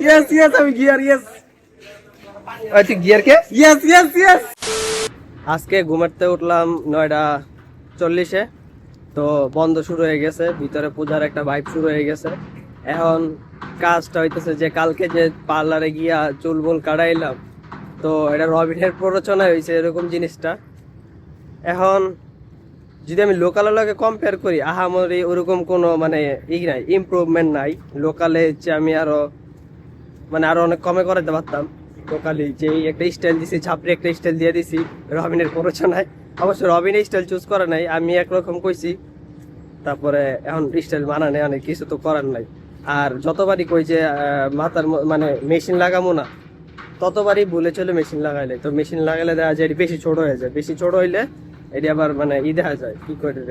Yes yes আমি গিয়ার yes তুই গিয়ার কে? Yes yes yes. আজকে ঘুমাতে উঠলাম 9:40-এ, তো বন্ধ শুরু হয়ে গেছে, ভিতরে পূজার একটা ভাইব শুরু হয়ে গেছে। এখন কাজটা হইতেছে যে কালকে যে পার্লারে গিয়া চুলবুল কাটাইলাম, তো এটা রবিনের প্ররোচনায় হয়েছে এরকম জিনিসটা। এখন যদি আমি লোকালের লগে কম্পেয়ার করি, আহামরি ওরকম কোনো মানে নাই, ইমপ্রুভমেন্ট নাই। লোকালে হচ্ছে আমি আরো অনেক কমে করাতে পারতাম। লোকালি যে একটা স্টাইল দিছি, ঝাপড়ি একটা স্টাইল দিয়ে দিছি রবিনের প্ররোচনায়। অবশ্য রবিনের স্টাইল চুজ করে নাই, আমি একরকম কইছি। তারপরে এখন স্টাইল মানানে অনেক কিছু তো করার নাই। আর যতবারই কই যে মাথার মানে মেশিন লাগাবো না, ততবারই ভুলে চলে মেশিন লাগাইলে। তো মেশিন লাগাইলে দেখা যায় এটি বেশি ছোট হয়ে যায়, বেশি ছোট হইলে এটি আবার মানে দেখা যায় কি করে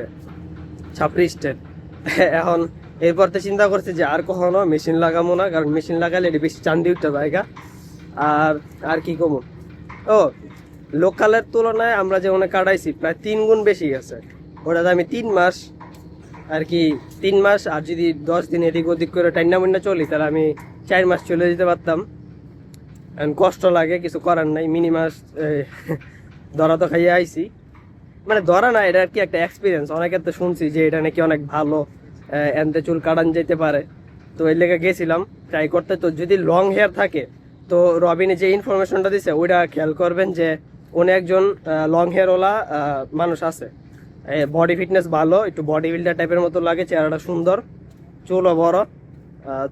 ছাপড়ি স্টাইল। এখন এরপর তো চিন্তা করছি যে আর কখনো মেশিন লাগাবো না, কারণ মেশিন লাগাইলে এটি বেশি চান্দি উঠতে পারে। আর কি কমো, ও লোকালের তুলনায় আমরা যে অনেক কাটাইছি প্রায় 3 গুণ বেশি গেছে। ওটাতে আমি 3 মাস আর কি 3 মাস, আর যদি 10 দিন এদিক ওদিক করে টাইনা মুন্না চলি তাহলে আমি 4 মাস চলে যেতে পারতাম। কষ্ট লাগে, কিছু করার নাই। মিনিমাস ধরা তো খাইয়ে আইছি, মানে ধরা না, এটা আর কি একটা এক্সপিরিয়েন্স। অনেকের তো শুনছি যে এটা নাকি অনেক ভালো, এনতে চুল কাটান যেতে পারে। তো এই লেগে গেছিলাম ট্রাই করতে। তো যদি লং হেয়ার থাকে, তো রবিনে যে ইনফরমেশনটা দিছে ওইটা খেয়াল করবেন যে উনি একজন লং হেয়ারওয়ালা মানুষ আছে, বডি ফিটনেস ভালো, একটু বডি বিল্ডার টাইপের মতো লাগে, চেহারাটা সুন্দর, চুলও বড়।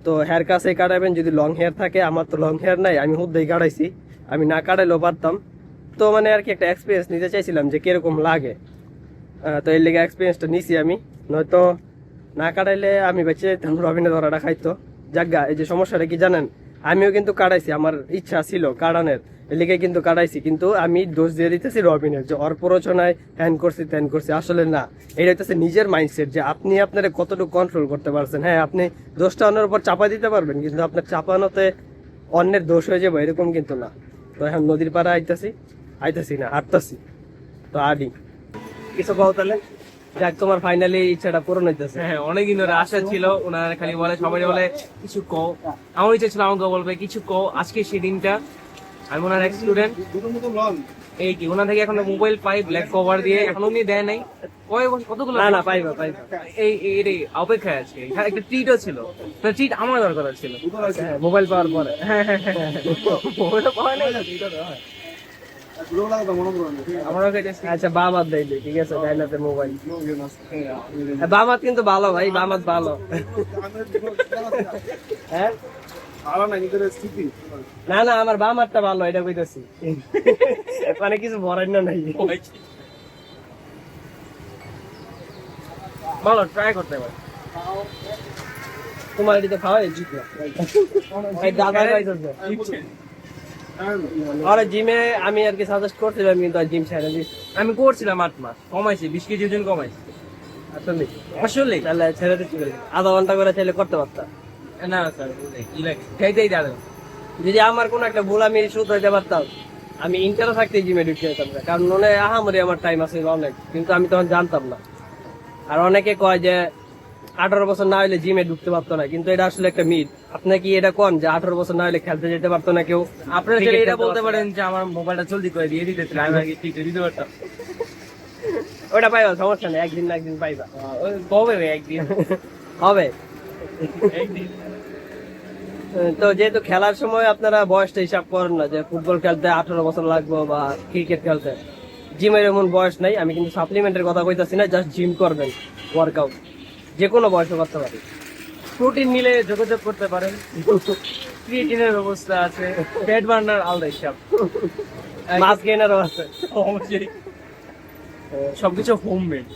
তো হেয়ার কাছে কাটাবেন যদি লং হেয়ার থাকে। আমার তো লং হেয়ার নাই, আমি হুদ্দেই কাটাইছি, আমি না কাটাইলেও পারতাম। তো মানে আর কি একটা এক্সপিরিয়েন্স নিতে চাইছিলাম যে কিরকম লাগে। তো এর লেগে এক্সপিরিয়েন্সটা নিছি আমি, নয়তো না কাটাইলে আমি বেঁচে যেতাম, রবিনে ধরাটা খাইতো। জাগা এই যে সমস্যাটা কি জানেন, আমিও কিন্তু কাটাইছি, আমার ইচ্ছা ছিল কাটানোর, এর লেগে কিন্তু কাটাইছি। কিন্তু আমি দোষ দিয়ে দিতেছি রবিনের, যে ওর প্ররোচনায় হ্যান করছি ত্যান করছি। আসলে না, এটা হইতেছে নিজের মাইন্ডসেট, যে আপনি আপনারা কতটুকু কন্ট্রোল করতে পারছেন। হ্যাঁ, আপনি দোষটা অন্যের উপর চাপা দিতে পারবেন, কিন্তু আপনার চাপানোতে অন্যের দোষ হয়ে যাবে এরকম কিন্তু না। তো এখন নদীর পাড়ে আইতাছি না, হাঁটতাছি। তো আডি কিছু কও তাহলে, যাক তোমার ফাইনালি ইচ্ছাটা পূরণ হইতেছে। হ্যাঁ, অনেকদিন ধরে আশা ছিল, ওনারা খালি বলে, সবাই বলে কিছু কও। আমার ইচ্ছা ছিল আমাকে বলবে কিছু কও, আজকে সেই দিনটা। আমি ওনার এক স্টুডেন্ট, এই কি ওনার থেকে এখন মোবাইল পাই ব্ল্যাক কভার দিয়ে, এখন উনি দেয় নাই কতগুলো। না পাইবা এই অপেক্ষায় আছে। একটা ট্রিটও ছিল, ট্রিট আমার দরকার ছিল মোবাইল পাওয়ার পরে। মোবাইলটা পাওয়া নাই। আমারও কেটেছে। আচ্ছা, বাম হাত দেয়, ঠিক আছে, ডাইনাতে মোবাইল। বাম হাত কিন্তু ভালো ভাই, বাম হাত ভালো। হ্যাঁ, না না, আমার বাম হাতটা ভালো, এটা কইতেছি। মানে কিছু ভরাই না নাই, ভালো, ট্রাই করতে পারি। তোমার এটি তো খাওয়াই জিতলো দাদা খাইতেছে। আরে জিমে আমি আর কি সাজেস্ট করছিলাম, কিন্তু জিম ছেড়ে দিচ্ছি। আমি করছিলাম 8 মাস, কমাইছি 20 কেজি ওজন কমাইছি। আসলে তাহলে ছেড়ে দিচ্ছি, আধা ঘন্টা করে চাইলে করতে পারতাম। না স্যার, কি লাগে খাইতেই দাঁড়ো। যদি আমার কোনো একটা ভুল আমি শুধু হইতে পারতাম, আমি ইন্টারে থাকতে জিমে ঢুকতে যেতাম না, কারণ মনে আহামরি আমার টাইম আছে অনেক, কিন্তু আমি তখন জানতাম না। আর অনেকে কয় যে 18 বছর না হইলে জিমে ঢুকতে পারতো না, কিন্তু এটা আসলে একটা মিথ। আপনি কি এটা কোন যে 18 বছর না হইলে খেলতে যেতে পারতো না কেউ? আপনারা এটা বলতে পারেন যে আমার মোবাইলটা জলদি করে দিয়ে দিতে, আমি আগে ঠিক দিতে পারতাম। ওটা পাইবা, সমস্যা নেই, একদিন না একদিন পাইবা। কবে একদিন হবে একদিন। তো যেহেতু খেলার সময় আপনারা বয়সটা হিসাব করেন না, যে ফুটবল খেলতে 18 বছর লাগবে বা ক্রিকেট খেলতে, জিমের এমন বয়স নাই। আমি কিন্তু সাপ্লিমেন্টের কথা কইতাছি না, জাস্ট জিম করবেন, ওয়ার্কআউট যে কোনো বয়সে করতে পারি। প্রোটিন নিলে যোগাযোগ করতে পারেন, ক্রিয়েটিনের ব্যবস্থা আছে, ফ্যাট বার্নার আলাদা হিসাব, মাছ গেইনারও আছে, অবশ্যই সবকিছু হোমমেড।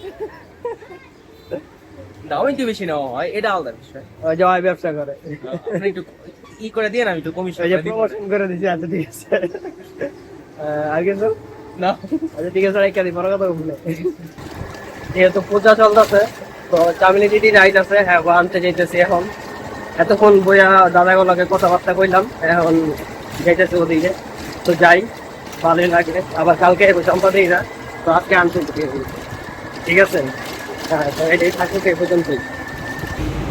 দাও একটু বেশি নেওয়া হয়, এটা আলাদা বিষয়। ওই যে ওই ব্যবসা করে, আপনি একটু করে দিয়ে না, আমি একটু কমিশন ওই যে প্রমোশন করে দিছি। আচ্ছা ঠিক আছে, আর কিছু না। আচ্ছা ঠিক আছে, একটা বড় কথা বলে, যেহেতু পূজা চলতেছে, তো চামিলি দিদি রাইট আছে, হ্যাঁ আনতে যাইতেছি। এখন এতক্ষণ বইয়া দাদাগুলোকে কথাবার্তা কইলাম, এখন যাইতেছে ওদিকে। তো যাই, ভালোই লাগে। আবার কালকে সম্পাদিক না, তো আজকে আনতে ঠিক আছে। হ্যাঁ, তো এটাই থাকুক এই পর্যন্তই।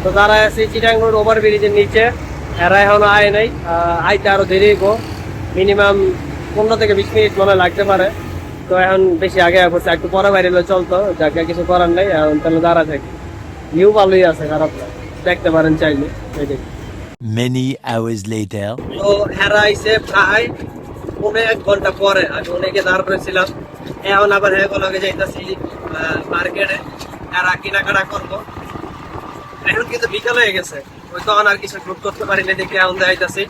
তো তারা আছে চিটাং রোড ওভার ব্রিজের নিচে, এরা এখনো আয় নাই, আইতে আরো দেরি গো, মিনিমাম 15 থেকে 20 মিনিট মনে হয় লাগতে পারে। তো এখন বেশি আগে পড়ছে, একটু পরে বাইরে এলে চলতো, যাকে কিছু করার নেই, এখন তাহলে দাঁড়া থাকি। ভিউ ভালোই আছে, খারাপ না, দেখতে পারেন চাইলে। Many hours later. তো হেরা আইসে প্রায় 1 ঘন্টা পরে, আমি অনেকে দাঁড় করেছিলাম। এখন আবার লগে যাইতেছি মার্কেটে, এরা কেনাকাটা করবো। এখন কিন্তু বিকাল হয়ে গেছে, ওই তখন আর কিছু গ্রুপ করতে পারিনি দেখে এখন যাইতেছি।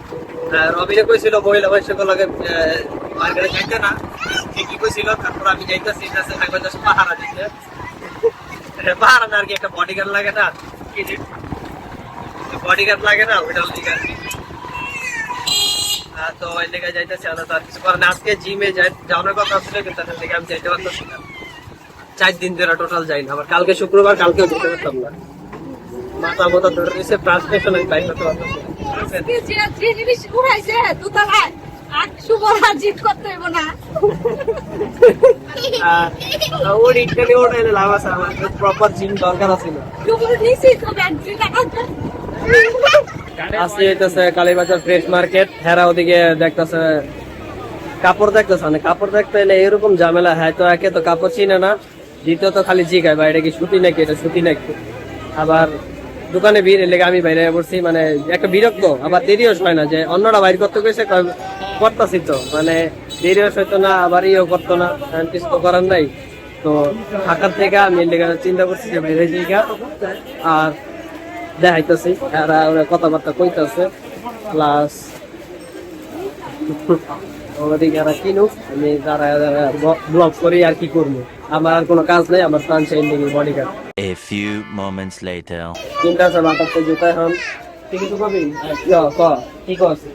রবিনে কইছিল মহিলা বয়সের লগে মার্কেটে যাইতে না, ঠিকই কইছিল। তারপর আমি যাইতেছি পাহারা দিতে, পাহারা না আর কি, একটা বডিগার্ড লাগে না, বডিগার্ড লাগে না, ওইটা লিগে আর কি। তো ওই লেগে যাইতেছি, আর কিছু করেন। আজকে জিমে যাওয়ার কথা ছিল, কিন্তু তাদের দিকে আমি যাইতে পারতেছি না। 4 দিন ধরে টোটাল যাই না, আবার কালকে শুক্রবার, কালকেও যেতে পারতাম না। মাথা মতো ধরে রয়েছে, ট্রান্সলেশন আমি বাইক করতে পারতাম না। লাভ আছে, আমার প্রপার জিম দরকার আছে না। আসলে হইতেছে কালীবাজার ফ্রেশ মার্কেট। হেরা ওদিকে দেখতেছে কাপড় দেখতেছে, মানে কাপড় দেখতে এলে এরকম ঝামেলা। হ্যাঁ, তো একে তো কাপড় চিনে না, দ্বিতীয়ত খালি জিগায় বা এটা কি সুতি নাকি, এটা সুতি নাকি। আবার দোকানে ভিড় এলে আমি বাইরে পড়ছি, মানে একটা বিরক্ত। আবার দেরিও হয় না, যে অন্যরা বাইর করতে গেছে করতেছি, তো মানে দেরিও হইতো না, আবার ইয়েও করতো না, কিছু তো করার নাই। তো ঢাকার থেকে আমি চিন্তা করছি যে বাইরে জায়গা আর দেখাইতেছি, ওরা কথাবার্তা কইতেছে, প্লাস ওদিকে এরা কিনুক, আমি যারা ব্লগ করি আর কি করবো। আমার আর কোনো কাজ নেই, আমার প্রাণ changing bodyguard. A few moments later. চিন্তা আছে বাতাসে জুতা এখন ঠিক আছে কবি কি করছে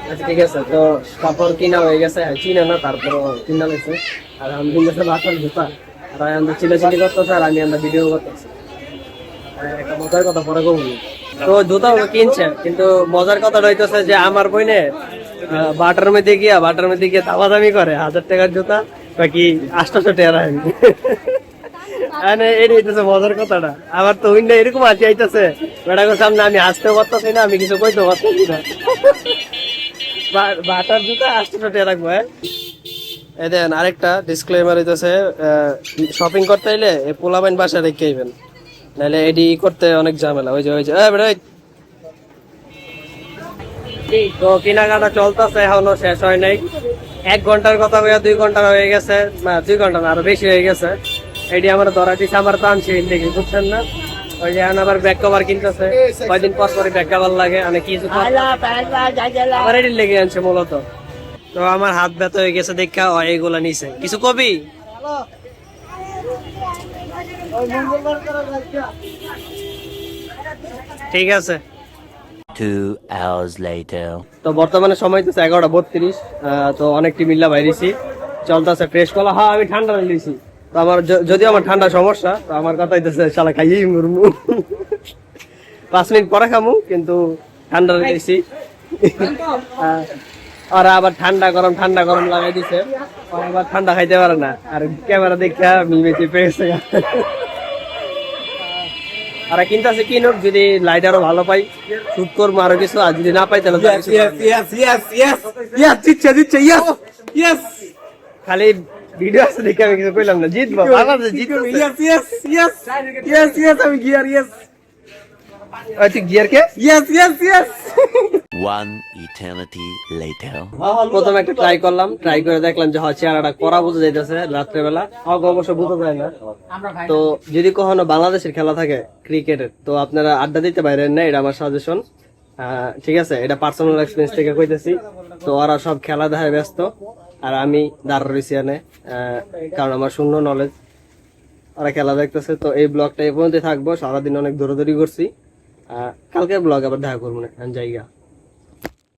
আচ্ছা ঠিক আছে। তো কাপড় কিনা হয়ে গেছে, চিনে না, তারপর কিনা লাগছে। আর আমি কিনতেছে বাতাস জুতা, আর আমরা চিলাচিলি করতেছে, আর আমি আমরা ভিডিও করতেছি। একটা মজার কথা পরে কবি। তো জুতা কিনছে, কিন্তু মজার কথা রইতেছে যে আমার বইনে বাটার মধ্যে গিয়ে দামাদামি করে 1000 টাকার জুতা বাকি 800 টাকা। এইটাই মজার কথাটা। আবার তো উইন্ডা এরকম আছে আইতেছে, বেড়ার সামনে আমি আসতেও পারতেছি না, আমি কিছু কইতে পারতেছি না। বাটার জুতা 800 টাকা রাখবো। এই দেন আরেকটা ডিসক্লেমার হইতেছে, শপিং করতে এলে পোলাবাইন বাসা রেখে আইবেন, নাহলে এডি করতে অনেক ঝামেলা। ওই যে তো কেনাকাটা চলতেছে, এখনো শেষ হয় নাই। 1 ঘন্টার কথা হইয়া 2 ঘন্টা হয়ে গেছে, 2 ঘন্টা না আরো বেশি হয়ে গেছে। এটি আমার ধরা দিচ্ছে, আমার টানছে দেখি, বুঝছেন না? ওই যে এখন আবার ব্যাক কভার কিনতেছে, কয়দিন পর পরে ব্যাক কভার লাগে, অনেক কিছু আমার এটি লেগে আনছে মূলত। তো আমার হাত ব্যথা হয়ে গেছে দেখা এইগুলা নিছে। কিছু কবি? ঠিক আছে। 2 hours later. তো বর্তমানে সময় তো 11:32। তো অনেকটি মিল্লা বাইরেছি, চলতেছে ফ্রেশ কলা। হ্যাঁ, আমি ঠান্ডা নিয়েছি। তো আমার যদিও আমার ঠান্ডা সমস্যা, তো আমার কথা হইতেছে শালা খাইয়েই মরমু। 5 মিনিট পরে খামু, কিন্তু ঠান্ডা নিয়েছি। ওরা আবার ঠান্ডা গরম লাগাই দিছে, আবার ঠান্ডা খাইতে পারে না। আর ক্যামেরা দেখা মিমেছি পেয়েছে। আর কিনতেছে কিনুক, যদি লাইট আরো ভালো পাই শুট করবো আরো কিছু, আর যদি না পাই তাহলে খালি ভিডিও আছে দেখে আমি কিছু কইলাম না। জিতবো, আমি গিয়ার তুই গিয়ার কে? One eternity later. প্রথমে একটা ট্রাই করলাম, ট্রাই করে দেখলাম যে চেহারাটা করা বোঝা যাইতেছে রাত্রেবেলা, অবশ্য বোঝা যায় না। তো যদি কখনো বাংলাদেশের খেলা থাকে ক্রিকেটের, তো আপনারা আড্ডা দিতে পারেন না, এটা আমার সাজেশন। ঠিক আছে, এটা পার্সোনাল এক্সপিরিয়েন্স থেকে কইতেছি। তো ওরা সব খেলা দেখায় ব্যস্ত, আর আমি দাঁড় রয়েছি এনে, কারণ আমার শূন্য নলেজ। ওরা খেলা দেখতেছে। তো এই ব্লগটা এই পর্যন্ত থাকবো। সারাদিন অনেক দৌড়াদৌড়ি করছি, কালকের ব্লগ আবার দেখা করবো না জায়গা।